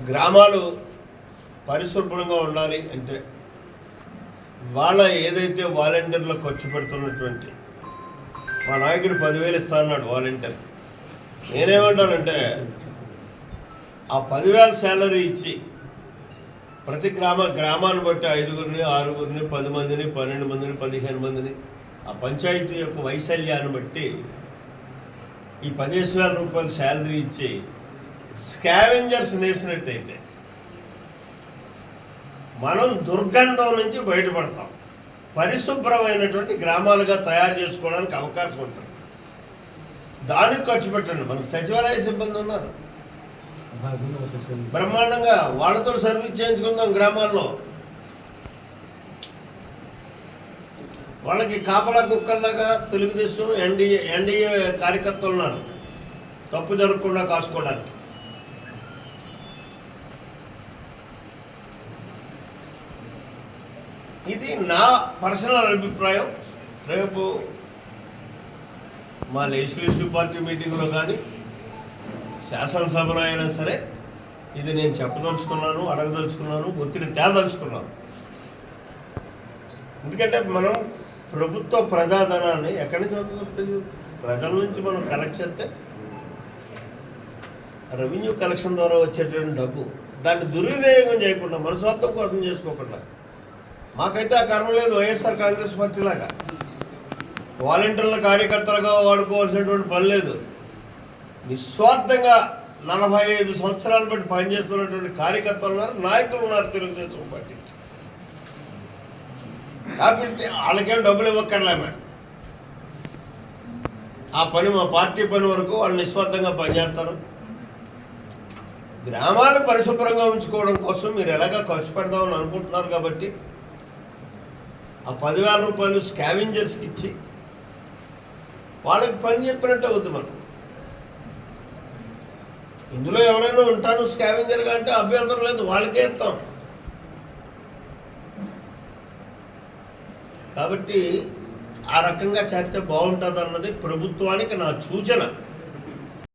గ్రామాలు పరిశుభ్రంగా ఉండాలి అంటే వాళ్ళ ఏదైతే వాలంటీర్లకు ఖర్చు పెడుతున్నటువంటి మా నాయకుడు 10,000 ఇస్తా అన్నాడు వాలంటీర్కి. నేనేమంటానంటే ఆ 10,000 శాలరీ ఇచ్చి ప్రతి గ్రామాన్ని బట్టి 5గురిని 6గురిని 10 మందిని 12 మందిని 15 మందిని ఆ పంచాయతీ యొక్క వైశల్యాన్ని బట్టి ఈ 15,000 రూపాయలు శాలరీ ఇచ్చి స్కావెంజర్స్ వేసినట్టయితే మనం దుర్గంధం నుంచి బయటపడతాం. పరిశుభ్రమైనటువంటి గ్రామాలుగా తయారు చేసుకోవడానికి అవకాశం ఉంటుంది. దానికి ఖర్చు పెట్టండి. మనకు సచివాలయ సిబ్బంది ఉన్నారు బ్రహ్మాండంగా, వాళ్ళతో సర్వీస్ చేయించుకుందాం. గ్రామాల్లో వాళ్ళకి కాపలా కుక్కల్లాగా తెలుగుదేశం ఎన్డీఏ కార్యకర్తలు ఉన్నారు తప్పు జరగకుండా కాసుకోవడానికి. ఇది నా పర్సనల్ అభిప్రాయం. రేపు మా లెజిస్లేటివ్ పార్టీ మీటింగ్లో కానీ శాసనసభలో అయినా సరే ఇది నేను చెప్పదలుచుకున్నాను, అడగదలుచుకున్నాను, ఒత్తిడి తేదలుచుకున్నాను. ఎందుకంటే మనం ప్రభుత్వ ప్రజాధనాన్ని ఎక్కడి నుంచి వస్తుంది? ప్రజల నుంచి మనం కలెక్ట్ చేస్తే రెవెన్యూ కలెక్షన్ ద్వారా వచ్చేటువంటి డబ్బు దాన్ని దుర్వినియోగం చేయకుండా మన స్వార్థం కోసం చేసుకోకుండా, మాకైతే ఆ కర్మ లేదు. వైఎస్ఆర్ కాంగ్రెస్ పార్టీలాగా వాలంటీర్ల కార్యకర్తలుగా వాడుకోవాల్సినటువంటి పని లేదు. నిస్వార్థంగా 45 సంవత్సరాలు బట్టి పనిచేస్తున్నటువంటి కార్యకర్తలు ఉన్నారు, నాయకులు ఉన్నారు తెలుగుదేశం పార్టీకి. కాబట్టి వాళ్ళకేం డబ్బులు ఇవ్వక్కర్లేమే. ఆ పని మా పార్టీ పని వరకు వాళ్ళు నిస్వార్థంగా పనిచేస్తారు. గ్రామాన్ని పరిశుభ్రంగా ఉంచుకోవడం కోసం మీరు ఎలాగా ఖర్చు పెడదామని అనుకుంటున్నారు కాబట్టి ఆ 10,000 రూపాయలు స్కావెంజర్స్కి ఇచ్చి వాళ్ళకి పని చెప్పినట్టే వద్దు. మనం ఇందులో ఎవరైనా ఉంటాను స్కావెంజర్గా అంటే అభ్యంతరం లేదు, వాళ్ళకే ఇస్తాం. కాబట్టి ఆ రకంగా చేస్తే బాగుంటుంది అన్నది ప్రభుత్వానికి నా సూచన.